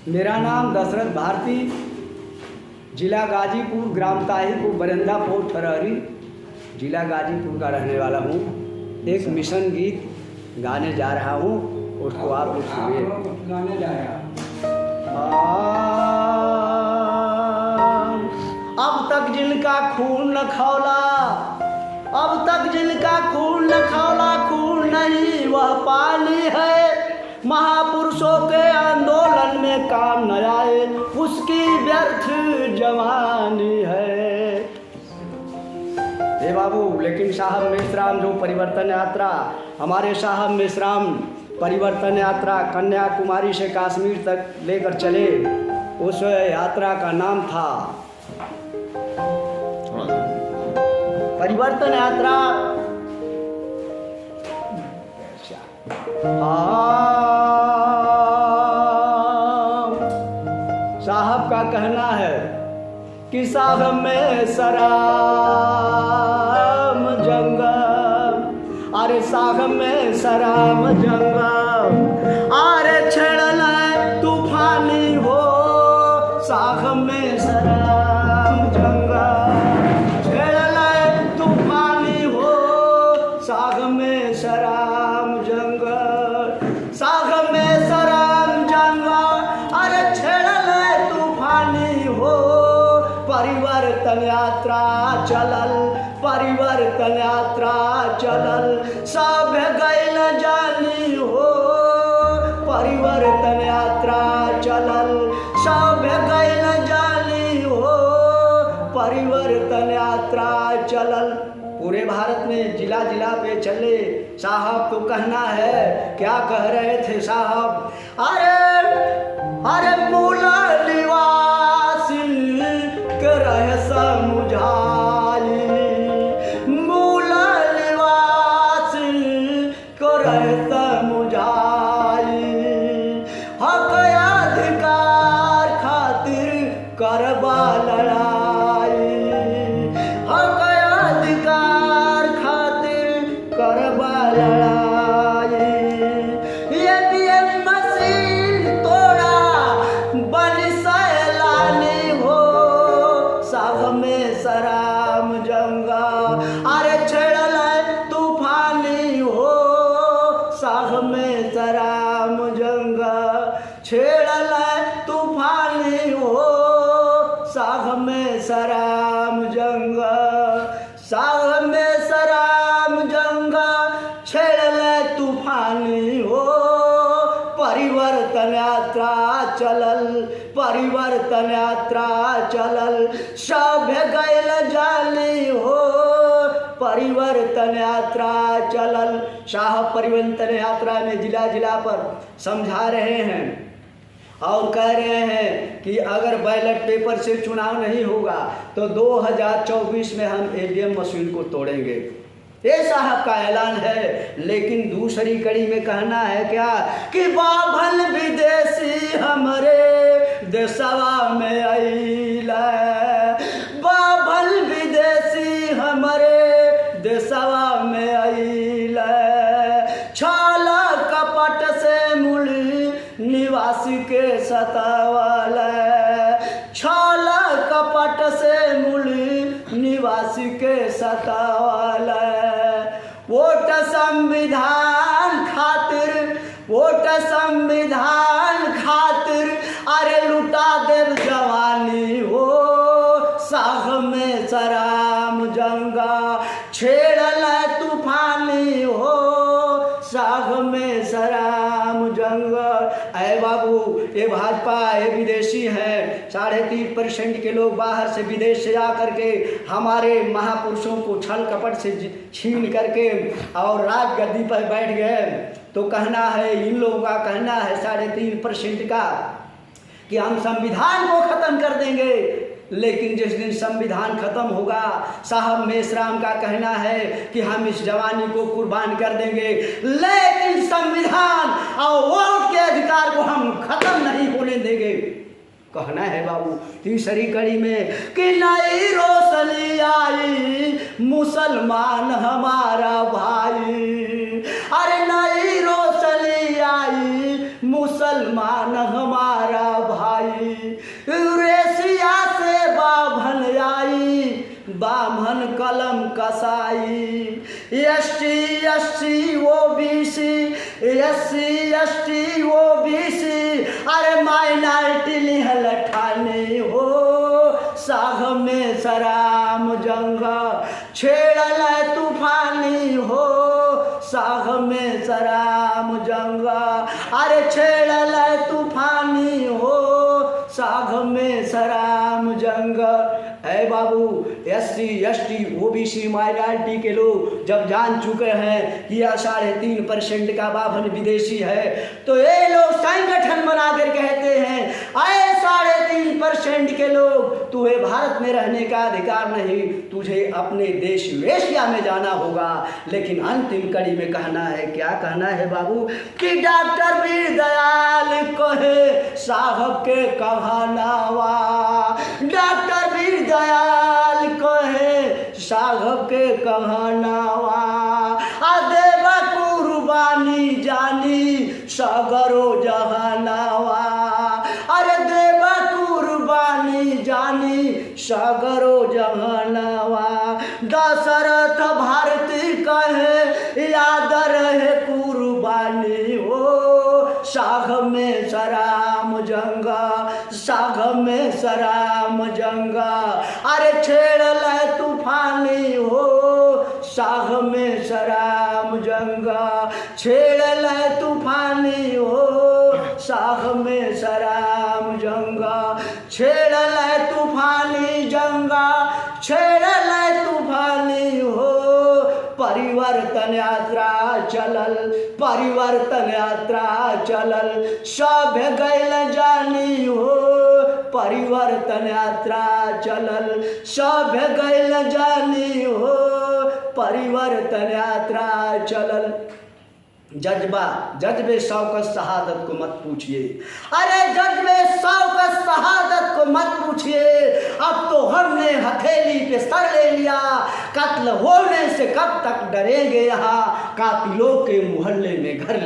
मेरा नाम दशरथ भारती, जिला गाजीपुर, ग्राम ताहिरपुर, बरंदा पोर्ट ठरहरी, जिला गाजीपुर का रहने वाला हूँ। एक मिशन गीत गाने जा रहा हूँ, उसको आप लोग सुनिए। अब तक जिनका खून न खौला, अब तक जिनका खून न खौला, खून नहीं वह पानी है। महापुरुषों के आंदोलन में काम न आए, उसकी व्यर्थ जवानी है। हे बाबू, लेकिन साहब मेश्राम जो परिवर्तन यात्रा, हमारे साहब मेश्राम परिवर्तन यात्रा कन्याकुमारी से कश्मीर तक लेकर चले, उस यात्रा का नाम था परिवर्तन यात्रा। साहब का कहना है कि साहब में सराम जंगल, अरे साहब में सराम जंगल, अरे छेड़ल तूफानी हो, साहब में सराम जंगल, छेड़ल तूफानी हो, साहब में सराम जंगल, साहब में सराम जंगल, अरे छेड़ल तूफानी हो। परिवर्तन यात्रा चलल, परिवर्तन यात्रा चलल, सब गैल जानी हो। परिवर्तन यात्रा चलल, सब गैल जानी हो। परिवर्तन यात्रा चलल, पूरे भारत में जिला जिला पे चले। साहब को कहना है, क्या कह रहे थे साहब? अरे मूला निवासी के रहे समुझाई, मूला निवासी को रहे समुझाई, हक अधिकार खातिर करबा लड़ाई, हक अधिकार खातिर करबा लड़ाई। एटीएम मशीन तोड़ा बन सैलानी हो, साहब में सराम जंगा, अरे छेड़ल तूफानी हो, साहब में सराम जंगा, छेड़ल तूफानी हो, साहब में सराम जंगा, साहब में सराम जंगा, छेड़ल तूफानी हो। परिवर्तन यात्रा चलल, परिवर्तन यात्रा चलल, सभ्य गैल जाली हो। परिवर्तन यात्रा चलल। साहब परिवर्तन यात्रा में जिला जिला पर समझा रहे हैं और कह रहे हैं कि अगर बैलेट पेपर से चुनाव नहीं होगा तो 2024 में हम ईवीएम मशीन को तोड़ेंगे, ये साहब का ऐलान है। लेकिन दूसरी कड़ी में कहना है क्या कि बाभन विदेशी हमरे देशवा में आइला, बाभन विदेशी हमरे देशवा में आइला, छाला कपट से मूली निवासी के सतावाला, छाला कपट से मूली निवासी के सतावाला। वोट संविधान खातिर, वोट संविधान खातिर, अरे लुटा देव जवानी हो, साहब में सराम जंगा, छेड़ल तूफानी हो, साहब में सराम जंगा। अरे बाबू, ये भाजपा, ये विदेशी हैं। 3.5% के लोग बाहर से विदेश से आकर के हमारे महापुरुषों को छल कपट से छीन करके और राज गद्दी पर बैठ गए। तो कहना है, इन लोगों का कहना है 3.5% का कि हम संविधान को खत्म कर देंगे। लेकिन जिस दिन संविधान खत्म होगा, साहब मेश्राम का कहना है कि हम इस जवानी को कुर्बान कर देंगे, लेकिन संविधान और वोट के अधिकार को हम खत्म नहीं होने देंगे। कहना है बाबू तीसरी कड़ी में कि नई रोशनी आई, मुसलमान हमारा भाई, अरे नई रोशनी आई, मुसलमान हमारा भाई। आई, रेसिया से बाभन आई, बाभन कलम कसाई। SC OBC, SC OBC, अरे माइनॉरिटी लिहल ठाने हो, साघ में सराम जंग छेड़ल तूफानी हो, साघ में सराम जंग अरे छेड़ल तूफानी हो, साघ में सराम जंग। है बाबू, SC ST OBC माइनॉरिटी के लोग जब जान चुके हैं कि यह 3.5% का बाभन विदेशी है, तो ये लोग संगठन बनाकर कहते हैं, आए 3.5% के लोग, तुम्हें भारत में रहने का अधिकार नहीं, तुझे अपने देश एशिया में जाना होगा। लेकिन अंतिम कड़ी में कहना है, क्या कहना है बाबू, कि डॉक्टर वीर दयाल कहे साहब के कहनावा, डॉक्टर वीर दयाल कहे साहब के कहनावा, देवा कुर्बानी जानी सगरो जहानावा, अरे देवा कुर्बानी जानी सगरो जहानावा। दशरथ भारती कहे याद रहे कुर्बानी हो, साघ में सराम जंगा, साघ में सराम जंगा, अरे छेड़ल तूफानी हो, साघ में सराम जंगा, छेड़ल तूफानी हो, साघ में सराम जंगा, छेड़ल तूफानी जंगा, छेड़ल तूफानी हो। परिवर्तन यात्रा चलल, परिवर्तन यात्रा चलल, सभ्य गैल जानी हो, परिवर्तन यात्रा चलल, सभ्य गैल जानी हो, परिवर्तन यात्रा चलल। जज्बे शौकत शहादत को मत पूछिए, अरे जज्बे शौकत शहादत को मत पूछिए, अब तो हमने हथेली पे सर ले लिया, कत्ल होने से कब तक डरेंगे यहाँ, कातिलों के मोहल्ले में घर ले